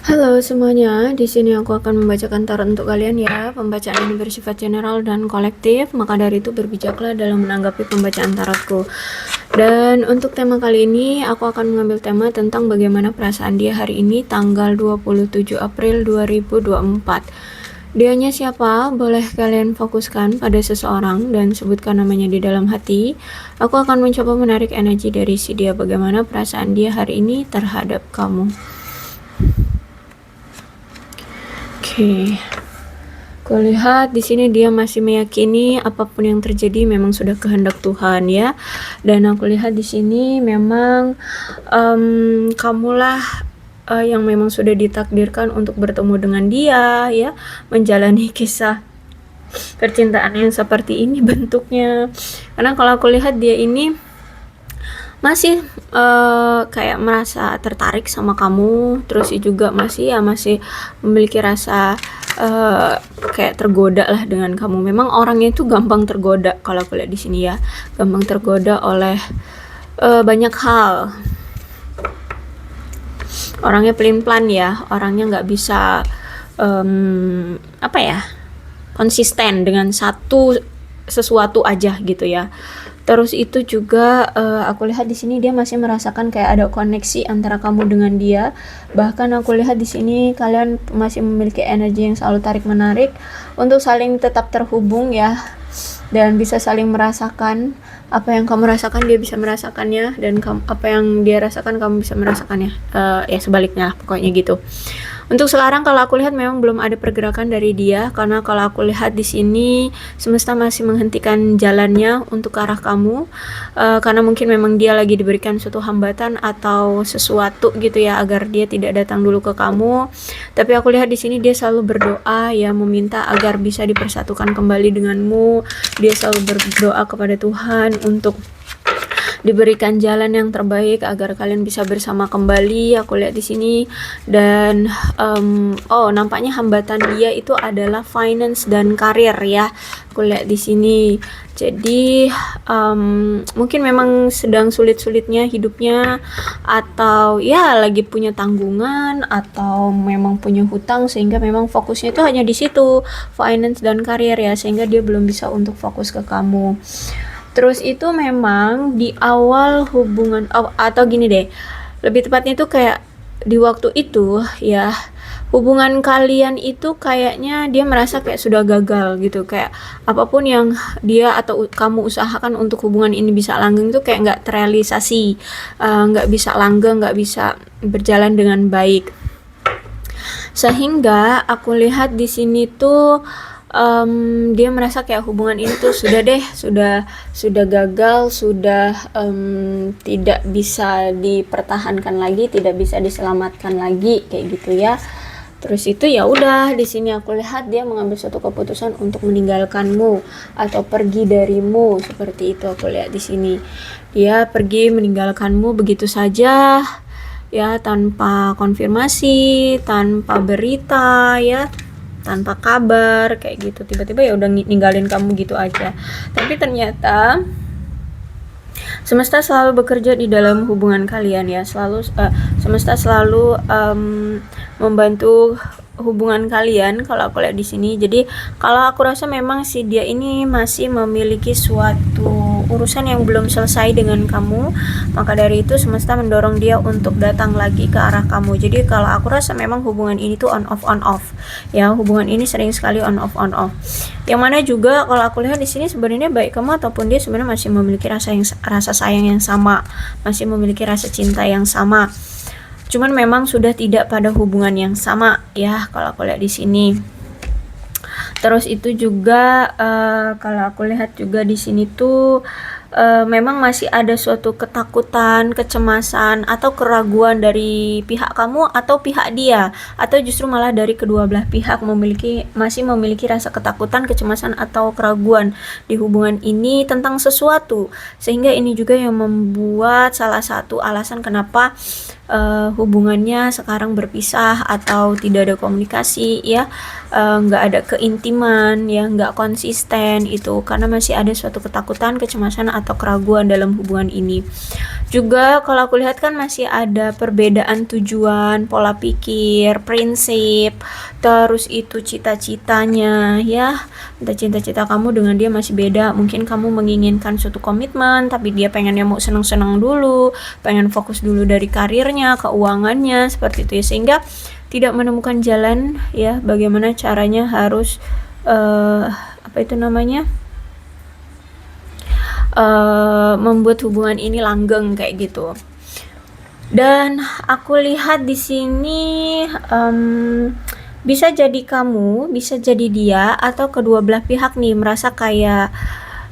Halo semuanya, di sini aku akan membacakan tarot untuk kalian ya. Pembacaan ini bersifat general dan kolektif, maka dari itu berbijaklah dalam menanggapi pembacaan tarotku. Dan untuk tema kali ini, aku akan mengambil tema tentang bagaimana perasaan dia hari ini tanggal 27 April 2024. Dianya siapa? Boleh kalian fokuskan pada seseorang dan sebutkan namanya di dalam hati. Aku akan mencoba menarik energi dari si dia, bagaimana perasaan dia hari ini terhadap kamu. Oke. Kulihat di sini dia masih meyakini apapun yang terjadi memang sudah kehendak Tuhan ya. Dan aku lihat di sini memang kamulah yang memang sudah ditakdirkan untuk bertemu dengan dia ya, menjalani kisah percintaan yang seperti ini bentuknya. Karena kalau aku lihat dia ini masih kayak merasa tertarik sama kamu, terus juga masih memiliki rasa kayak tergoda lah dengan kamu. Memang orangnya itu gampang tergoda kalau aku lihat di sini ya, gampang tergoda oleh banyak hal. Orangnya pelin-pelan ya, orangnya nggak bisa konsisten dengan sesuatu aja gitu ya. Terus itu juga aku lihat di sini dia masih merasakan kayak ada koneksi antara kamu dengan dia. Bahkan aku lihat di sini kalian masih memiliki energi yang selalu tarik menarik untuk saling tetap terhubung ya, dan bisa saling merasakan apa yang kamu rasakan dia bisa merasakannya, dan apa yang dia rasakan kamu bisa merasakannya. Ya sebaliknya pokoknya gitu. Untuk sekarang kalau aku lihat memang belum ada pergerakan dari dia, karena kalau aku lihat di sini semesta masih menghentikan jalannya untuk ke arah kamu, karena mungkin memang dia lagi diberikan suatu hambatan atau sesuatu gitu ya, agar dia tidak datang dulu ke kamu. Tapi aku lihat di sini dia selalu berdoa ya, meminta agar bisa dipersatukan kembali denganmu. Dia selalu berdoa kepada Tuhan untuk diberikan jalan yang terbaik agar kalian bisa bersama kembali. Aku lihat di sini, dan nampaknya hambatan dia itu adalah finance dan karir ya. Aku lihat di sini. Jadi mungkin memang sedang sulit-sulitnya hidupnya, atau ya lagi punya tanggungan, atau memang punya hutang sehingga memang fokusnya itu hanya di situ, finance dan karir ya, sehingga dia belum bisa untuk fokus ke kamu. Terus itu memang di awal hubungan, atau gini deh, lebih tepatnya itu kayak di waktu itu ya, hubungan kalian itu kayaknya dia merasa kayak sudah gagal gitu, kayak apapun yang dia atau kamu usahakan untuk hubungan ini bisa langgeng tuh kayak nggak terrealisasi, nggak bisa langgeng, nggak bisa berjalan dengan baik. Sehingga aku lihat di sini tuh dia merasa kayak hubungan ini tuh sudah gagal, sudah tidak bisa dipertahankan lagi, tidak bisa diselamatkan lagi kayak gitu ya. Terus itu ya udah, di sini aku lihat dia mengambil suatu keputusan untuk meninggalkanmu atau pergi darimu, seperti itu aku lihat di sini. Dia pergi meninggalkanmu begitu saja ya, tanpa konfirmasi, tanpa berita ya, tanpa kabar kayak gitu. Tiba-tiba ya udah ninggalin kamu gitu aja. Tapi ternyata semesta selalu bekerja di dalam hubungan kalian ya, semesta selalu membantu hubungan kalian kalau aku lihat di sini. Jadi kalau aku rasa memang si dia ini masih memiliki suatu urusan yang belum selesai dengan kamu, maka dari itu semesta mendorong dia untuk datang lagi ke arah kamu. Jadi kalau aku rasa memang hubungan ini tuh on off ya, hubungan ini sering sekali on off. Yang mana juga kalau aku lihat di sini sebenarnya baik kamu ataupun dia sebenarnya masih memiliki rasa sayang yang sama, masih memiliki rasa cinta yang sama. Cuman memang sudah tidak pada hubungan yang sama ya kalau aku lihat di sini. Terus itu juga kalau aku lihat juga di sini tuh memang masih ada suatu ketakutan, kecemasan atau keraguan dari pihak kamu atau pihak dia, atau justru malah dari kedua belah pihak masih memiliki rasa ketakutan, kecemasan atau keraguan di hubungan ini tentang sesuatu. Sehingga ini juga yang membuat salah satu alasan kenapa hubungannya sekarang berpisah atau tidak ada komunikasi ya, nggak ada keintiman ya, nggak konsisten itu karena masih ada suatu ketakutan, kecemasan atau keraguan dalam hubungan ini. Juga kalau aku lihat kan masih ada perbedaan tujuan, pola pikir, prinsip, terus itu cita-citanya ya, entah cita-cita kamu dengan dia masih beda. Mungkin kamu menginginkan suatu komitmen tapi dia pengennya mau seneng-seneng dulu, pengen fokus dulu dari karirnya, keuangannya, seperti itu ya, sehingga tidak menemukan jalan ya, bagaimana caranya harus apa itu namanya, membuat hubungan ini langgeng kayak gitu. Dan aku lihat di sini bisa jadi kamu, bisa jadi dia, atau kedua belah pihak nih merasa kayak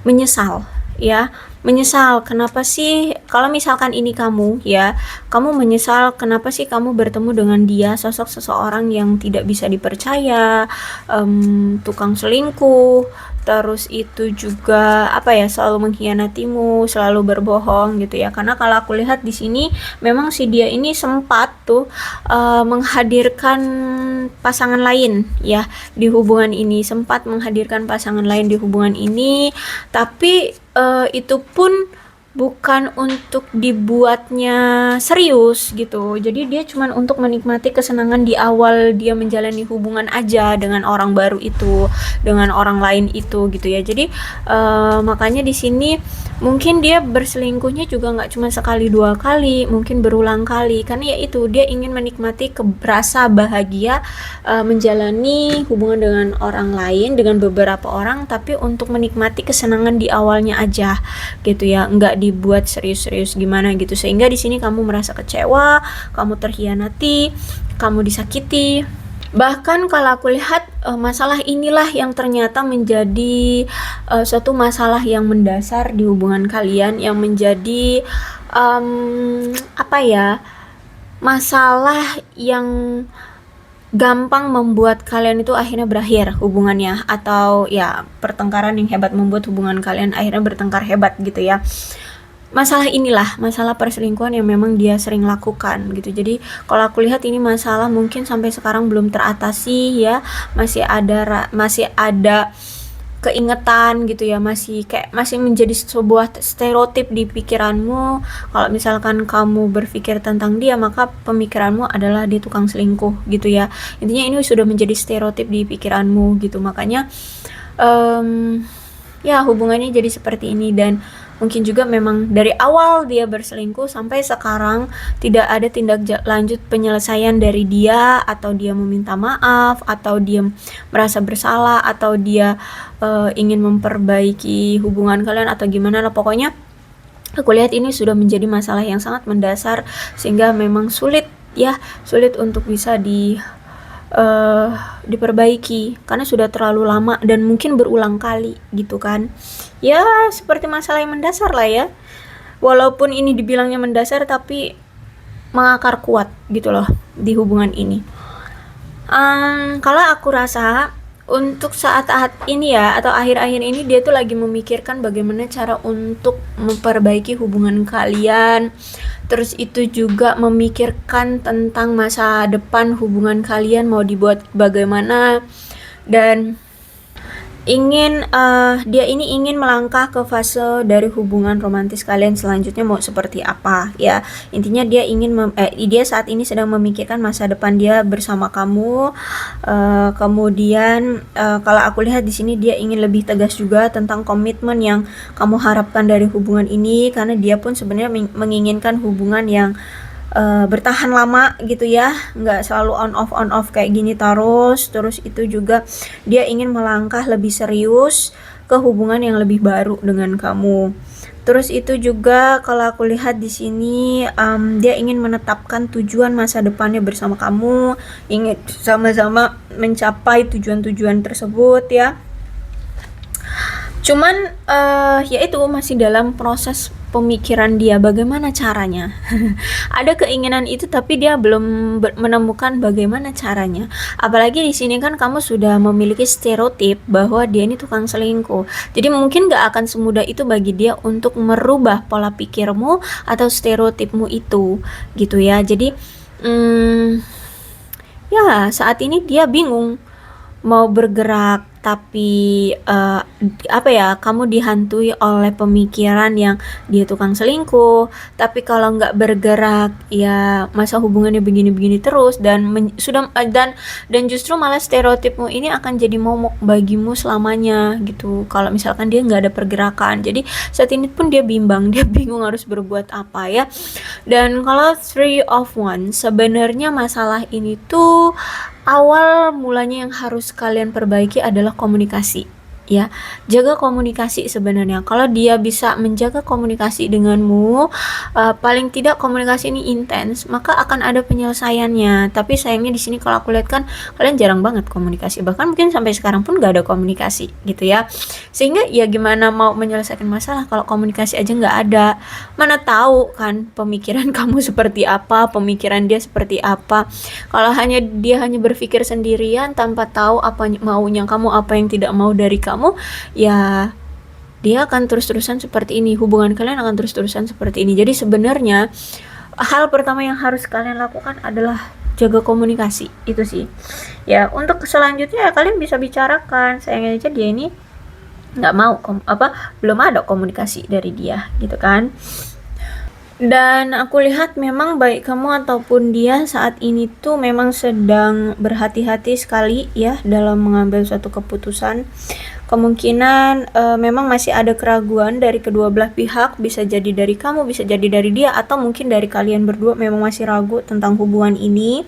menyesal ya, menyesal kenapa sih, kalau misalkan ini kamu ya, kamu menyesal kenapa sih kamu bertemu dengan dia, sosok seseorang yang tidak bisa dipercaya, tukang selingkuh, terus itu juga apa ya, selalu mengkhianatimu, selalu berbohong gitu ya. Karena kalau aku lihat di sini memang si dia ini sempat tuh menghadirkan pasangan lain ya di hubungan ini, sempat menghadirkan pasangan lain di hubungan ini, tapi itu pun bukan untuk dibuatnya serius gitu. Jadi dia cuman untuk menikmati kesenangan di awal dia menjalani hubungan aja dengan orang baru itu, dengan orang lain itu gitu ya. Jadi makanya di sini mungkin dia berselingkuhnya juga nggak cuma sekali dua kali, mungkin berulang kali, karena ya itu dia ingin menikmati rasa bahagia menjalani hubungan dengan orang lain, dengan beberapa orang, tapi untuk menikmati kesenangan di awalnya aja gitu ya, nggak dibuat serius-serius gimana gitu, sehingga di sini kamu merasa kecewa, kamu terhianati, kamu disakiti. Bahkan kalau aku lihat masalah inilah yang ternyata menjadi suatu masalah yang mendasar di hubungan kalian, yang menjadi apa ya, masalah yang gampang membuat kalian itu akhirnya berakhir hubungannya, atau ya pertengkaran yang hebat membuat hubungan kalian akhirnya bertengkar hebat gitu ya. Masalah inilah, masalah perselingkuhan yang memang dia sering lakukan gitu. Jadi kalau aku lihat ini masalah mungkin sampai sekarang belum teratasi ya, masih ada keingetan gitu ya, masih menjadi sebuah stereotip di pikiranmu. Kalau misalkan kamu berpikir tentang dia, maka pemikiranmu adalah dia tukang selingkuh gitu ya. Intinya ini sudah menjadi stereotip di pikiranmu gitu. Makanya ya hubungannya jadi seperti ini, dan mungkin juga memang dari awal dia berselingkuh sampai sekarang tidak ada tindak lanjut penyelesaian dari dia, atau dia meminta maaf, atau dia merasa bersalah, atau dia ingin memperbaiki hubungan kalian atau gimana lah. Pokoknya aku lihat ini sudah menjadi masalah yang sangat mendasar, sehingga memang sulit untuk bisa diperbaiki karena sudah terlalu lama dan mungkin berulang kali gitu kan ya, seperti masalah yang mendasar lah ya, walaupun ini dibilangnya mendasar tapi mengakar kuat gitu loh di hubungan ini. Kalau aku rasa untuk saat-saat ini ya, atau akhir-akhir ini, dia tuh lagi memikirkan bagaimana cara untuk memperbaiki hubungan kalian. Terus itu juga memikirkan tentang masa depan hubungan kalian mau dibuat bagaimana, dan dia ini ingin melangkah ke fase dari hubungan romantis kalian selanjutnya mau seperti apa ya. Intinya dia dia saat ini sedang memikirkan masa depan dia bersama kamu. Kemudian kalau aku lihat di sini dia ingin lebih tegas juga tentang komitmen yang kamu harapkan dari hubungan ini, karena dia pun sebenarnya menginginkan hubungan yang bertahan lama gitu ya, nggak selalu on off kayak gini terus itu juga dia ingin melangkah lebih serius ke hubungan yang lebih baru dengan kamu. Terus itu juga kalau aku lihat di sini dia ingin menetapkan tujuan masa depannya bersama kamu, ingin sama-sama mencapai tujuan-tujuan tersebut ya. Cuman ya itu masih dalam proses pemikiran dia, bagaimana caranya. Ada keinginan itu tapi dia belum menemukan bagaimana caranya. Apalagi di sini kan kamu sudah memiliki stereotip bahwa dia ini tukang selingkuh. Jadi mungkin gak akan semudah itu bagi dia untuk merubah pola pikirmu atau stereotipmu itu, gitu ya. Jadi ya saat ini dia bingung mau bergerak, tapi apa ya, kamu dihantui oleh pemikiran yang dia tukang selingkuh, tapi kalau nggak bergerak ya masa hubungannya begini-begini terus, dan dan justru malah stereotipmu ini akan jadi momok bagimu selamanya gitu kalau misalkan dia nggak ada pergerakan. Jadi saat ini pun dia bimbang, dia bingung harus berbuat apa ya. Dan kalau Three of Wands, sebenarnya masalah ini tuh awal mulanya yang harus kalian perbaiki adalah komunikasi, ya. Jaga komunikasi sebenarnya. Kalau dia bisa menjaga komunikasi denganmu, paling tidak komunikasi ini intens, maka akan ada penyelesaiannya. Tapi sayangnya di sini kalau aku lihat kan kalian jarang banget komunikasi, bahkan mungkin sampai sekarang pun gak ada komunikasi gitu ya. Sehingga ya gimana mau menyelesaikan masalah kalau komunikasi aja nggak ada. Mana tahu kan pemikiran kamu seperti apa, pemikiran dia seperti apa. Kalau dia hanya berpikir sendirian tanpa tahu apa maunya kamu, apa yang tidak mau dari kamu, ya dia akan terus-terusan seperti ini. Hubungan kalian akan terus-terusan seperti ini. Jadi sebenarnya hal pertama yang harus kalian lakukan adalah jaga komunikasi, itu sih. Ya, untuk selanjutnya ya kalian bisa bicarakan. Sayangnya aja dia ini nggak mau belum ada komunikasi dari dia gitu kan. Dan aku lihat memang baik kamu ataupun dia saat ini tuh memang sedang berhati-hati sekali ya dalam mengambil suatu keputusan. Kemungkinan memang masih ada keraguan dari kedua belah pihak, bisa jadi dari kamu, bisa jadi dari dia, atau mungkin dari kalian berdua memang masih ragu tentang hubungan ini.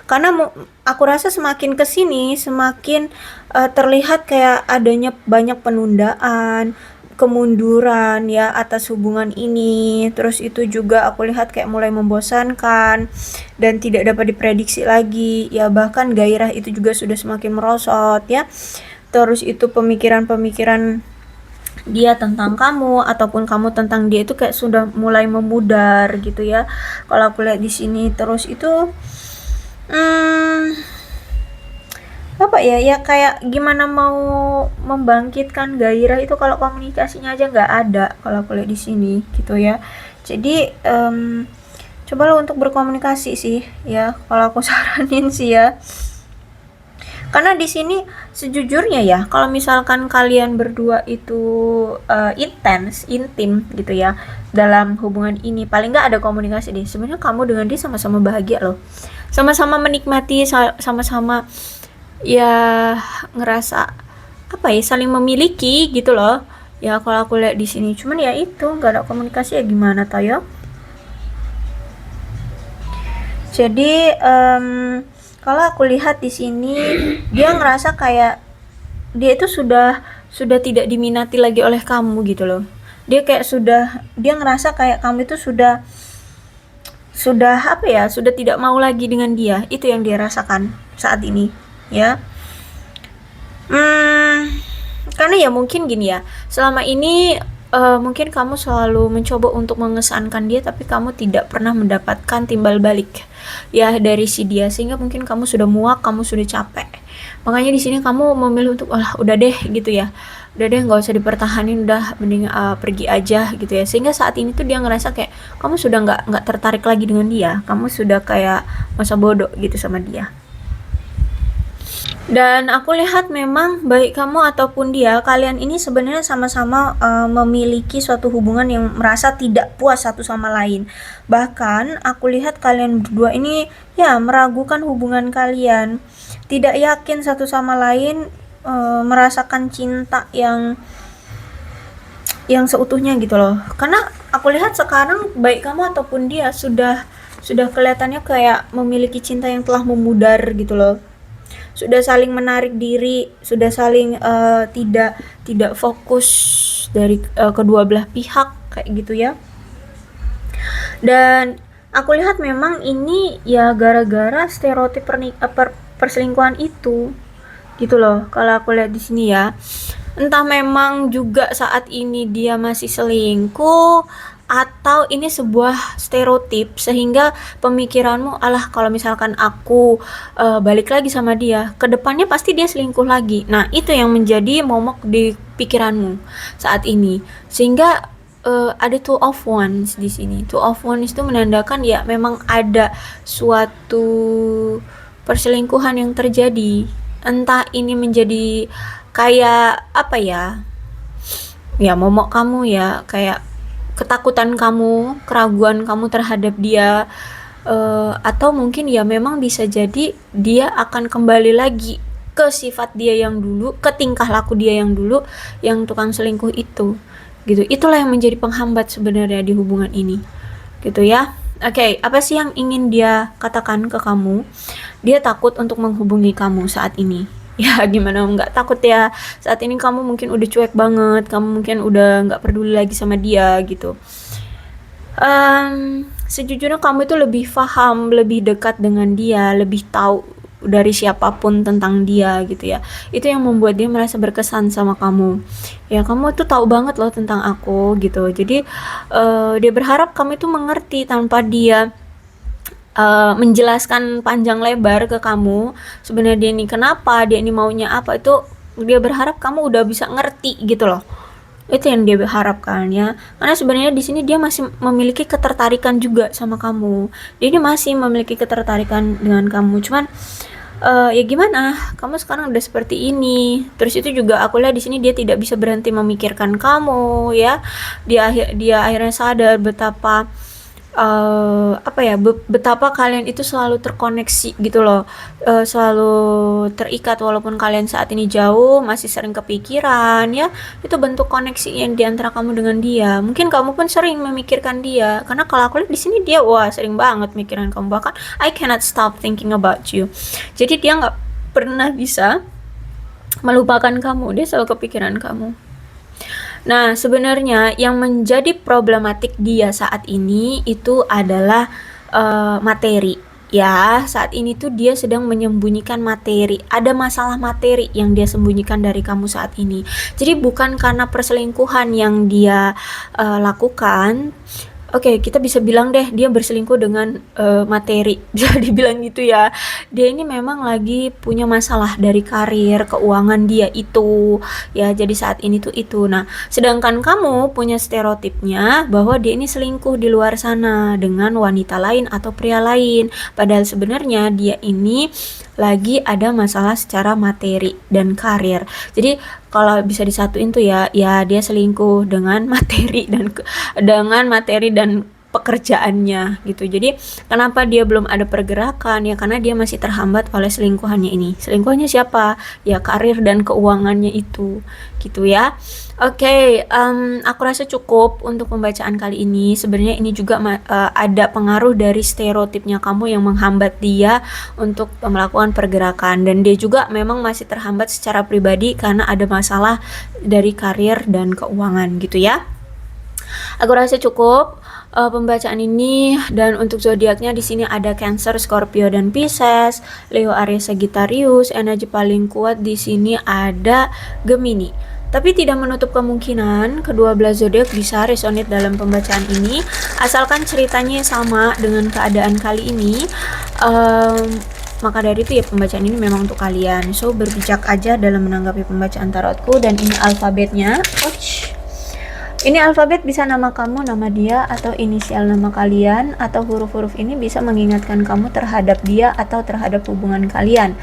Karena aku rasa semakin kesini semakin terlihat kayak adanya banyak penundaan, kemunduran ya atas hubungan ini. Terus itu juga aku lihat kayak mulai membosankan dan tidak dapat diprediksi lagi ya, bahkan gairah itu juga sudah semakin merosot ya. Terus itu pemikiran-pemikiran dia tentang kamu ataupun kamu tentang dia itu kayak sudah mulai memudar gitu ya kalau aku lihat di sini. Terus itu apa ya kayak gimana mau membangkitkan gairah itu kalau komunikasinya aja nggak ada kalau aku lihat di sini gitu ya. Jadi cobalah untuk berkomunikasi sih ya kalau aku saranin sih ya. Karena di sini sejujurnya ya kalau misalkan kalian berdua itu intens, intim gitu ya dalam hubungan ini, paling nggak ada komunikasi deh. Sebenarnya kamu dengan dia sama-sama bahagia loh, sama-sama menikmati, sama-sama ya ngerasa apa ya, saling memiliki gitu loh ya kalau aku lihat di sini. Cuman ya itu nggak ada komunikasi ya gimana tayo. Jadi kalau aku lihat di sini dia ngerasa kayak dia itu sudah tidak diminati lagi oleh kamu gitu loh. Dia kayak dia ngerasa kayak kamu itu sudah apa ya, sudah tidak mau lagi dengan dia. Itu yang dia rasakan saat ini ya. Karena ya mungkin gini ya, selama ini mungkin kamu selalu mencoba untuk mengesankan dia, tapi kamu tidak pernah mendapatkan timbal balik ya dari si dia, sehingga mungkin kamu sudah muak, kamu sudah capek. Makanya di sini kamu memilih untuk udah deh gitu ya, udah deh nggak usah dipertahanin, udah mending pergi aja gitu ya. Sehingga saat ini tuh dia ngerasa kayak kamu sudah nggak tertarik lagi dengan dia, kamu sudah kayak masa bodoh gitu sama dia. Dan aku lihat memang baik kamu ataupun dia, kalian ini sebenarnya sama-sama memiliki suatu hubungan yang merasa tidak puas satu sama lain. Bahkan aku lihat kalian berdua ini ya meragukan hubungan kalian, tidak yakin satu sama lain, merasakan cinta yang seutuhnya gitu loh. Karena aku lihat sekarang baik kamu ataupun dia sudah kelihatannya kayak memiliki cinta yang telah memudar gitu loh. Sudah saling menarik diri, sudah saling tidak fokus dari kedua belah pihak kayak gitu ya. Dan aku lihat memang ini ya gara-gara stereotip perselingkuhan itu gitu loh kalau aku lihat di sini ya. Entah memang juga saat ini dia masih selingkuh atau ini sebuah stereotip sehingga pemikiranmu, alah kalau misalkan aku balik lagi sama dia, kedepannya pasti dia selingkuh lagi. Nah itu yang menjadi momok di pikiranmu saat ini, sehingga ada two of wands di sini. Two of wands itu menandakan ya memang ada suatu perselingkuhan yang terjadi. Entah ini menjadi kayak apa ya? Ya momok kamu ya, kayak ketakutan kamu, keraguan kamu terhadap dia, atau mungkin ya memang bisa jadi dia akan kembali lagi ke sifat dia yang dulu, ke tingkah laku dia yang dulu, yang tukang selingkuh itu, gitu. Itulah yang menjadi penghambat sebenarnya di hubungan ini, gitu ya. Oke, apa sih yang ingin dia katakan ke kamu? Dia takut untuk menghubungi kamu saat ini. Ya gimana nggak takut ya, saat ini kamu mungkin udah cuek banget, kamu mungkin udah nggak peduli lagi sama dia gitu. Sejujurnya kamu itu lebih paham, lebih dekat dengan dia, lebih tahu dari siapapun tentang dia gitu ya. Itu yang membuat dia merasa berkesan sama kamu. Ya kamu tuh tahu banget loh tentang aku gitu. Jadi dia berharap kamu itu mengerti tanpa dia menjelaskan panjang lebar ke kamu sebenarnya dia ini kenapa, dia ini maunya apa, itu dia berharap kamu udah bisa ngerti gitu loh. Itu yang dia harapkan ya, karena sebenarnya di sini dia masih memiliki ketertarikan juga sama kamu, dia ini masih memiliki ketertarikan dengan kamu, cuman ya gimana, kamu sekarang udah seperti ini. Terus itu juga aku lihat di sini dia tidak bisa berhenti memikirkan kamu ya. Dia akhirnya sadar betapa apa ya, betapa kalian itu selalu terkoneksi gitu loh, selalu terikat walaupun kalian saat ini jauh, masih sering kepikiran ya. Itu bentuk koneksi yang di antara kamu dengan dia. Mungkin kamu pun sering memikirkan dia, karena kalau aku lihat di sini dia wah sering banget mikirin kamu, bahkan I cannot stop thinking about you. Jadi dia nggak pernah bisa melupakan kamu, dia selalu kepikiran kamu. Nah, sebenarnya yang menjadi problematik dia saat ini itu adalah materi. Ya, saat ini tuh dia sedang menyembunyikan materi. Ada masalah materi yang dia sembunyikan dari kamu saat ini. Jadi bukan karena perselingkuhan yang dia lakukan. Oke, kita bisa bilang deh dia berselingkuh dengan materi. Bisa dibilang gitu ya. Dia ini memang lagi punya masalah dari karir, keuangan dia itu. Ya, jadi saat ini tuh itu. Nah, sedangkan kamu punya stereotipnya bahwa dia ini selingkuh di luar sana dengan wanita lain atau pria lain. Padahal sebenarnya dia ini lagi ada masalah secara materi dan karir. Jadi kalau bisa disatuin tuh ya dia selingkuh dengan materi dan pekerjaannya gitu. Jadi kenapa dia belum ada pergerakan ya, karena dia masih terhambat oleh selingkuhannya ini. Selingkuhannya siapa? Ya karir dan keuangannya itu gitu ya. Oke, aku rasa cukup untuk pembacaan kali ini. Sebenarnya ini juga ada pengaruh dari stereotipnya kamu yang menghambat dia untuk melakukan pergerakan, dan dia juga memang masih terhambat secara pribadi karena ada masalah dari karir dan keuangan gitu ya. Aku rasa cukup pembacaan ini, dan untuk zodiaknya di sini ada Cancer, Scorpio dan Pisces, Leo, Aries, Sagittarius. Energi paling kuat di sini ada Gemini. Tapi tidak menutup kemungkinan kedua belas zodiak bisa resonate dalam pembacaan ini, asalkan ceritanya sama dengan keadaan kali ini. Maka dari itu ya pembacaan ini memang untuk kalian. So berbijak aja dalam menanggapi pembacaan tarotku. Dan ini alfabetnya. Ini alfabet bisa nama kamu, nama dia, atau inisial nama kalian, atau huruf-huruf ini bisa mengingatkan kamu terhadap dia atau terhadap hubungan kalian.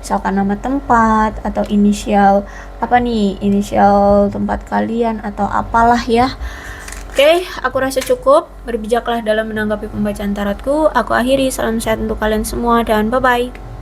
Misalkan nama tempat atau inisial apa nih, inisial tempat kalian atau apalah ya. Oke, aku rasa cukup. Berbijaklah dalam menanggapi pembacaan tarotku. Aku akhiri, salam sehat untuk kalian semua dan bye-bye.